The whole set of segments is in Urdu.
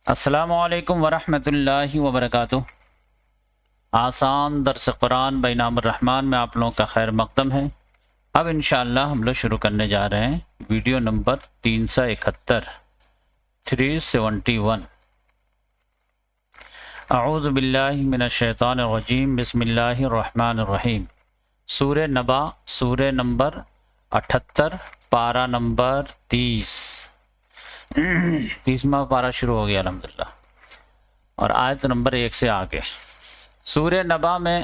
السلام علیکم ورحمۃ اللہ وبرکاتہ۔ آسان درس قرآن بہ نام الرحمن میں آپ لوگوں کا خیر مقدم ہے۔ اب انشاءاللہ ہم لوگ شروع کرنے جا رہے ہیں ویڈیو نمبر 371۔ اعوذ باللہ من الشیطان الرجیم، بسم اللہ الرحمن الرحیم۔ سورہ نبا، سورہ نمبر 78، پارہ نمبر 30واں پارہ شروع ہو گیا الحمدللہ، اور آیت نمبر 1 سے آگے۔ سورہ نبا میں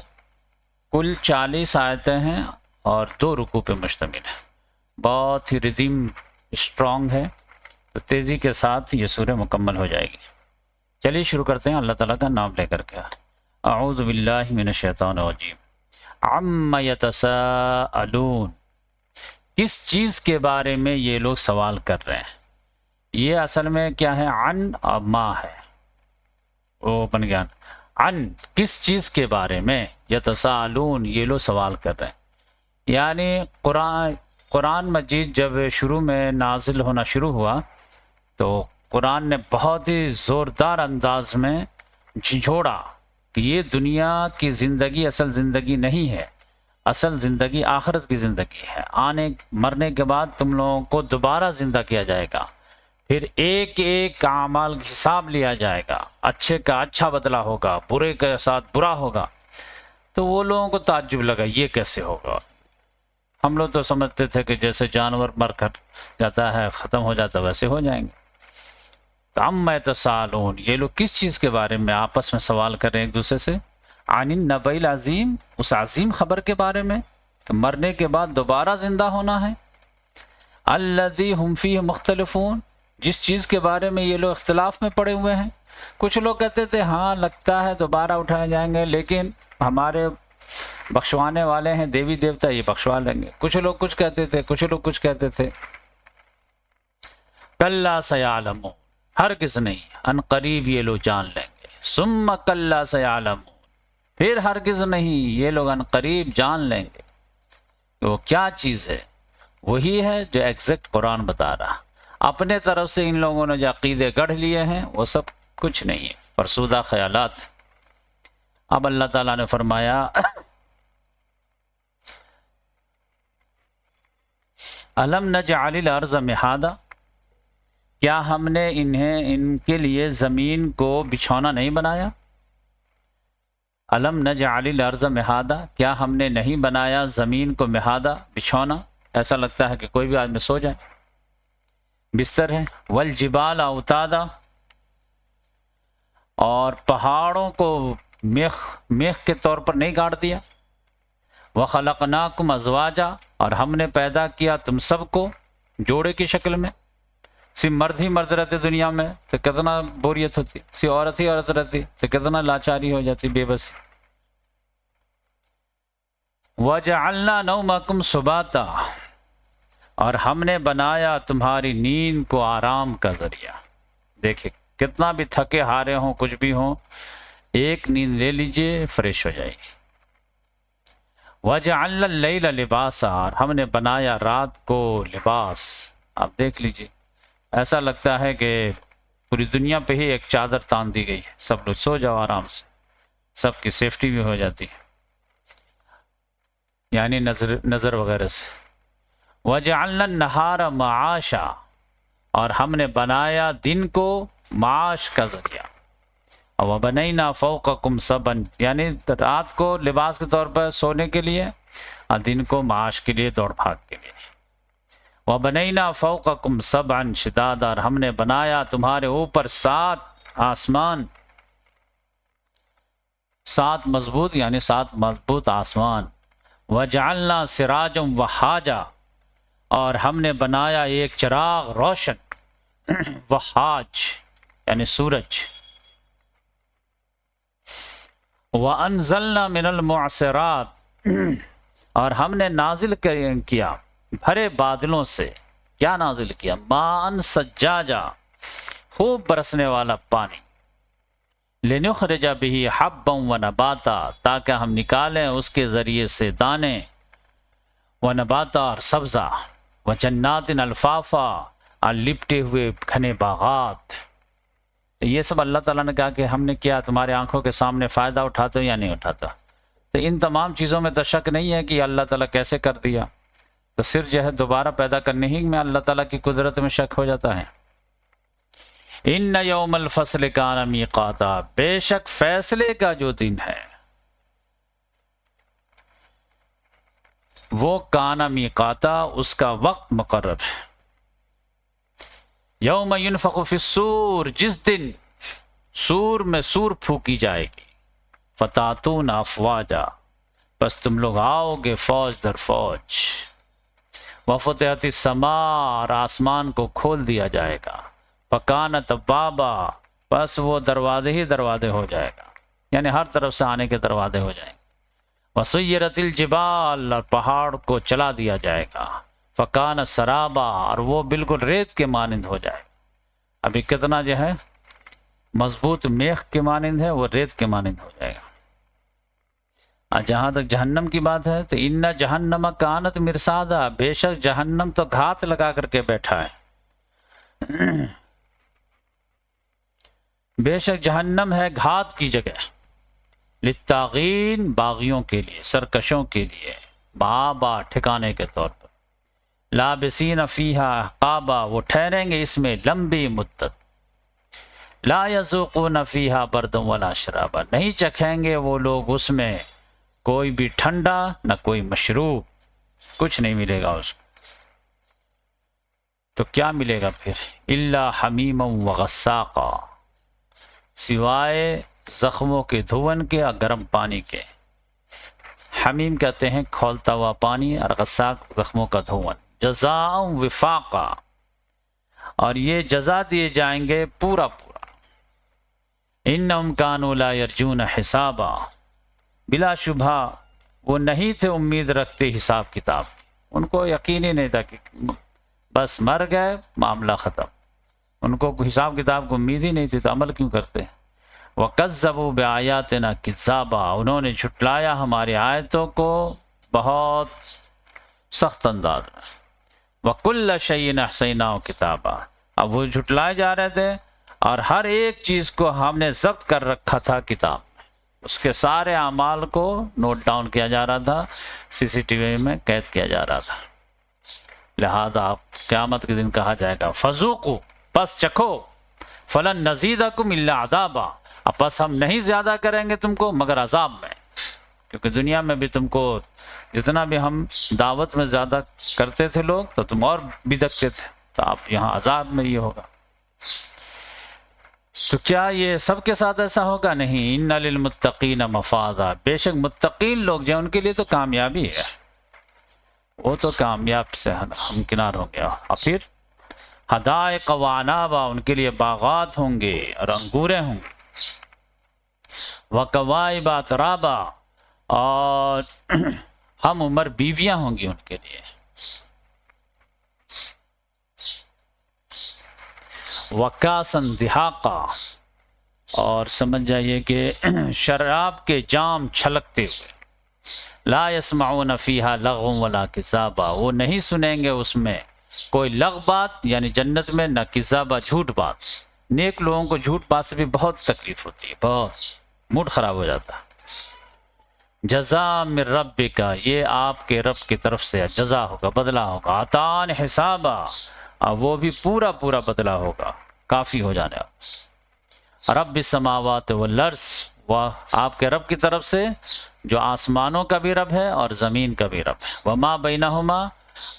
کل 40 آیتیں ہیں اور 2 رکوع پہ مشتمل ہے۔ بہت ہی ردیم اسٹرانگ ہے، تو تیزی کے ساتھ یہ سورہ مکمل ہو جائے گی۔ چلیے شروع کرتے ہیں اللہ تعالیٰ کا نام لے کر کے۔ اعوذ باللہ من الشیطان الرجیم۔ عم یتساءلون، کس چیز کے بارے میں یہ لوگ سوال کر رہے ہیں؟ یہ اصل میں کیا ہے؟ عن اور ما ہے، وہ بن گیا عن، کس چیز کے بارے میں؟ یتساءلون، یہ لوگ سوال کر رہے ہیں۔ یعنی قرآن مجید جب شروع میں نازل ہونا شروع ہوا تو قرآن نے بہت ہی زوردار انداز میں جھنجھوڑا کہ یہ دنیا کی زندگی اصل زندگی نہیں ہے، اصل زندگی آخرت کی زندگی ہے۔ مرنے کے بعد تم لوگوں کو دوبارہ زندہ کیا جائے گا، پھر ایک ایک اعمال کا حساب لیا جائے گا، اچھے کا اچھا بدلہ ہوگا، برے کے ساتھ برا ہوگا۔ تو وہ لوگوں کو تعجب لگا، یہ کیسے ہوگا؟ ہم لوگ تو سمجھتے تھے کہ جیسے جانور مر کر جاتا ہے، ختم ہو جاتا ہے، ویسے ہو جائیں گے۔ تو عم یتساءلون، یہ لوگ کس چیز کے بارے میں آپس میں سوال کر رہے ہیں ایک دوسرے سے؟ عن النبأ العظیم، اس عظیم خبر کے بارے میں کہ مرنے کے بعد دوبارہ زندہ ہونا ہے۔ الذی ہم فیہ مختلفون، جس چیز کے بارے میں یہ لوگ اختلاف میں پڑے ہوئے ہیں۔ کچھ لوگ کہتے تھے ہاں لگتا ہے دوبارہ اٹھائے جائیں گے، لیکن ہمارے بخشوانے والے ہیں دیوی دیوتا، یہ بخشوا لیں گے۔ کچھ لوگ کچھ کہتے تھے، کچھ لوگ کچھ کہتے تھے۔ کلا سیعلمون، ہرگز نہیں، ان قریب یہ لوگ جان لیں گے۔ ثم کلا سیعلمون، پھر ہرگز نہیں یہ لوگ ان قریب جان لیں گے کہ وہ کیا چیز ہے۔ وہی ہے جو ایگزیکٹ قرآن بتا رہا۔ اپنے طرف سے ان لوگوں نے جو عقیدے گڑھ لیے ہیں وہ سب کچھ نہیں ہے، فرسودہ خیالات۔ اب اللہ تعالیٰ نے فرمایا الم نجعل الارض مہادا، کیا ہم نے ان کے لیے زمین کو بچھونا نہیں بنایا؟ الم نجعل الارض مہادا، کیا ہم نے نہیں بنایا زمین کو مہادا، بچھونا؟ ایسا لگتا ہے کہ کوئی بھی آدمی سو جائے، بستر ہے۔ والجبال اوتادا، اور پہاڑوں کو میخ کے طور پر نہیں گاڑ دیا۔ وخلقناکم ازواجا، اور ہم نے پیدا کیا تم سب کو جوڑے کی شکل میں۔ صرف مرد ہی مرد رہتے دنیا میں تو کتنا بوریت ہوتی، صرف عورت ہی عورت رہتی تو کتنا لاچاری ہو جاتی، بے بسی۔ وجعلنا نومکم سباتا، اور ہم نے بنایا تمہاری نیند کو آرام کا ذریعہ۔ دیکھیں کتنا بھی تھکے ہارے ہوں، کچھ بھی ہوں، ایک نیند لے لیجئے، فریش ہو جائے گی۔ وَجَعَلْنَا اللَّيْلَ لِبَاسًا، اور ہم نے بنایا رات کو لباس۔ آپ دیکھ لیجئے، ایسا لگتا ہے کہ پوری دنیا پہ ہی ایک چادر تان دی گئی ہے، سب لوگ سو جاؤ آرام سے، سب کی سیفٹی بھی ہو جاتی ہے، یعنی نظر وغیرہ سے۔ وَجَعَلْنَا النَّهَارَ مَعَاشًا، اور ہم نے بنایا دن کو معاش کا ذریعہ۔ وَبَنَيْنَا فَوْقَكُمْ سَبًا، یعنی رات کو لباس کے طور پر سونے کے لیے اور دن کو معاش کے لیے، دوڑ بھاگ کے لیے۔ وَبَنَيْنَا فَوْقَكُمْ سَبْعًا شِدَادًا، اور ہم نے بنایا تمہارے اوپر 7 آسمان، 7 مضبوط، یعنی 7 مضبوط آسمان۔ وَجَعَلْنَا سِرَاجًا وَحَاجًا، اور ہم نے بنایا ایک چراغ روشن، وحاج یعنی سورج۔ وَأَنزَلْنَا مِنَ الْمُعْصِرَاتِ، اور ہم نے نازل کیا بھرے بادلوں سے۔ کیا نازل کیا؟ ماءً ثجاجا، خوب برسنے والا پانی۔ لِنُخْرِجَ بِهِ حَبًّا وَنَبَاتًا، تاکہ ہم نکالیں اس کے ذریعے سے دانے، ونباتا، اور سبزہ، وجنات الفافا، اور لپٹے ہوئے گھنے باغات۔ تو یہ سب اللہ تعالیٰ نے کہا کہ ہم نے کیا تمہارے آنکھوں کے سامنے فائدہ اٹھاتے ہو یا نہیں اٹھاتا؟ تو ان تمام چیزوں میں تو شک نہیں ہے کہ اللہ تعالیٰ کیسے کر دیا، تو صرف جو ہے دوبارہ پیدا کرنے ہی میں اللہ تعالیٰ کی قدرت میں شک ہو جاتا ہے۔ ان یوم الفصل کان میقاتا، بے شک فیصلے کا جو دن ہے وہ کان میقاتا، اس کا وقت مقرر ہے۔ یوم ینفخ فی الصور، جس دن سور میں سور پھونکی جائے گی، فتاتون افواجا، بس تم لوگ آؤ گے فوج در فوج، وفتحت السماء، اور آسمان کو کھول دیا جائے گا، فکانت ابوابا، بس وہ دروازے ہی دروازے ہو جائے گا، یعنی ہر طرف سے آنے کے دروازے ہو جائیں گے، وسیرت الجبال، اور پہاڑ کو چلا دیا جائے گا، فکانت سرابا، اور وہ بالکل ریت کے مانند ہو جائے گا۔ ابھی کتنا جو ہے مضبوط میخ کے مانند ہے، وہ ریت کے مانند ہو جائے گا۔ اور جہاں تک جہنم کی بات ہے تو ان جہنم کانت مرصادا، بے شک جہنم تو گھات لگا کر کے بیٹھا ہے، بے شک جہنم ہے گھات کی جگہ، للطاغین، باغیوں کے لیے، سرکشوں کے لیے، مآبا، ٹھکانے کے طور پر، لابسین فیہا احقابا، وہ ٹھہریں گے اس میں لمبی مدت، لا یذوقون فیہا بردا ولا شرابا، نہیں چکھیں گے وہ لوگ اس میں کوئی بھی ٹھنڈا نہ کوئی مشروب، کچھ نہیں ملے گا اس کو۔ تو کیا ملے گا پھر؟ الا حمیما وغساقا، سوائے زخموں کے دھون کے اور گرم پانی کے۔ حمیم کہتے ہیں کھولتا ہوا پانی، اور غساق زخموں کا دھون۔ جزاء وفاقا، اور یہ جزا دیے جائیں گے پورا پورا۔ انہم کانوا لا یرجون حسابا، بلا شبہ وہ نہیں تھے امید رکھتے حساب کتاب کی، ان کو یقین ہی نہیں تھا کہ بس مر گئے معاملہ ختم، ان کو حساب کتاب کو امید ہی نہیں تھی، تو عمل کیوں کرتے؟ وَكَذَّبُوا بِآيَاتِنَا كِذَّابًا، انہوں نے جھٹلایا ہماری آیتوں کو بہت سخت انداز میں۔ وَكُلَّ شَيْءٍ أَحْصَيْنَاهُ كِتَابًا، اب وہ جھٹلائے جا رہے تھے اور ہر ایک چیز کو ہم نے ضبط کر رکھا تھا کتاب میں، اس کے سارے اعمال کو نوٹ ڈاؤن کیا جا رہا تھا، سی سی ٹی وی میں قید کیا جا رہا تھا۔ لہذا قیامت کے دن کہا جائے گا فذوقوا، پس چکھو، فلن نزیدکم الا عذابا، اب پس ہم نہیں زیادہ کریں گے تم کو مگر عذاب میں، کیونکہ دنیا میں بھی تم کو جتنا بھی ہم دعوت میں زیادہ کرتے تھے لوگ تو تم اور بدکتے تھے، تو آپ یہاں عذاب میں یہ ہوگا۔ تو کیا یہ سب کے ساتھ ایسا ہوگا؟ نہیں، ان للمتقین مفازا، بے شک متقین لوگ جو ان کے لیے تو کامیابی ہے، وہ تو کامیاب سے ہمکنار ہوں گے۔ اور پھر حدائق و عنابا، ان کے لیے باغات ہوں گے اور انگوریں ہوں گے، وکوائب اترابا، اور ہم عمر بیویاں ہوں گی ان کے لیے، وکاسن دہاقا، اور سمجھ جائیے کہ شراب کے جام چھلکتے ہوئے، لا یسمعون فیہا لغوا ولا کذابا، وہ نہیں سنیں گے اس میں کوئی لغو بات، یعنی جنت میں نہ کذابا، جھوٹ بات۔ نیک لوگوں کو جھوٹ بات سے بھی بہت تکلیف ہوتی ہے، بہت موڈ خراب ہو جاتا ہے۔ جزا من ربک، یہ آپ کے رب کی طرف سے جزا ہوگا، بدلہ ہوگا، عطان حسابا، اور وہ بھی پورا پورا بدلہ ہوگا، کافی ہو جانے والا۔ رب السماوات والارض، وہ آپ کے رب کی طرف سے جو آسمانوں کا بھی رب ہے اور زمین کا بھی رب ہے، وما بینہما،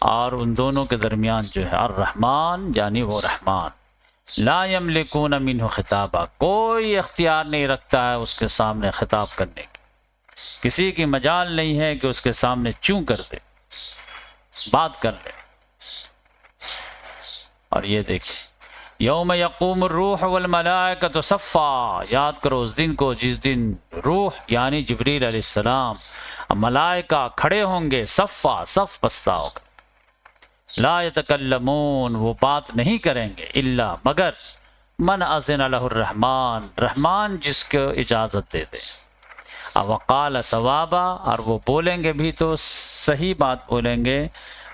اور ان دونوں کے درمیان جو ہے، الرحمن، یعنی وہ رحمان، لا یملکون منہ خطابا، کوئی اختیار نہیں رکھتا ہے اس کے سامنے خطاب کرنے کی، کسی کی مجال نہیں ہے کہ اس کے سامنے چوں کر دے، بات کر لے۔ اور یہ دیکھیں یوم یقوم الروح والملائکۃ صفا، یاد کرو اس دن کو جس دن روح یعنی جبریل علیہ السلام، ملائکہ کھڑے ہوں گے، صفا، صف بستہ ہوگا، لا یتکلمون، وہ بات نہیں کریں گے، الا، مگر، من اذن لہ الرحمن، رحمان جس کو اجازت دے دے، وقال صوابا، اور وہ بولیں گے بھی تو صحیح بات بولیں گے،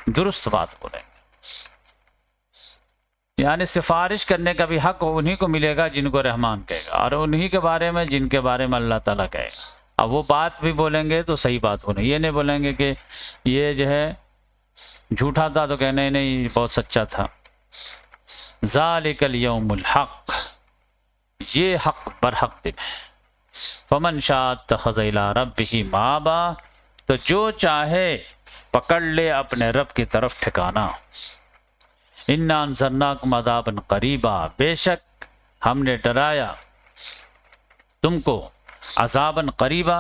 درست بات بولیں گے۔ یعنی سفارش کرنے کا بھی حق انہی کو ملے گا جن کو رحمان کہے گا، اور انہی کے بارے میں جن کے بارے میں اللہ تعالیٰ کہے گا۔ اب وہ بات بھی بولیں گے تو صحیح بات بولیں، یہ نہیں بولیں گے کہ یہ جو ہے جھوٹا تھا تو کہ نہیں نہیں بہت سچا تھا۔ ذالک الیوم الحق، یہ حق برحق دن ہے۔ فمن شاء اتخذ الی ربہ مآبا، تو جو چاہے پکڑ لے اپنے رب کی طرف ٹھکانا۔ انا انذرناکم عذابا قریبا، بے شک ہم نے ڈرایا تم کو عذابا قریبا،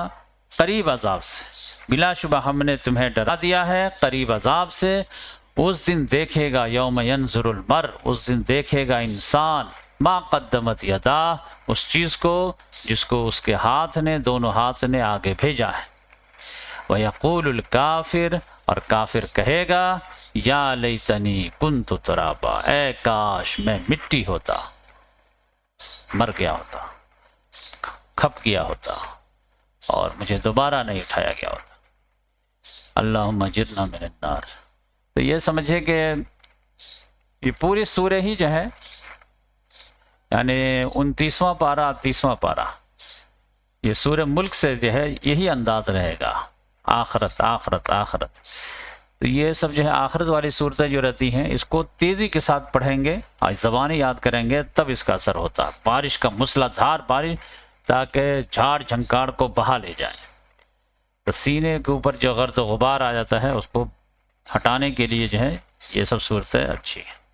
قریب عذاب سے، بلا شبہ ہم نے تمہیں ڈرا دیا ہے قریب عذاب سے۔ اس دن دیکھے گا، یوم ینظر المرء، اس دن دیکھے گا انسان ما قدمت یداہ، اس چیز کو جس کو اس کے ہاتھ نے، دونوں ہاتھ نے آگے بھیجا ہے۔ وَيَقُولُ الْكَافِرُ، اور کافر کہے گا یا لیتنی کنت ترابا، اے کاش میں مٹی ہوتا، مر گیا ہوتا، کھپ گیا ہوتا، اور مجھے دوبارہ نہیں اٹھایا گیا ہوتا۔ اللہم اجرنا من النار۔ تو یہ سمجھے کہ یہ پوری سورہ ہی جو ہے، یعنی 29واں پارہ 30واں پارہ، یہ سورہ ملک سے جو ہے یہی انداز رہے گا، آخرت آخرت آخرت۔ تو یہ سب جو ہے آخرت والی صورتیں جو رہتی ہیں، اس کو تیزی کے ساتھ پڑھیں گے، آج زبانیں یاد کریں گے، تب اس کا اثر ہوتا ہے۔ بارش کا موسلا دھار بارش، تاکہ جھاڑ جھنکاڑ کو بہا لے جائے۔ تو سینے کے اوپر جو غرض و غبار آ جاتا ہے، اس کو ہٹانے کے لیے جو ہے یہ سب صورتیں اچھی ہیں۔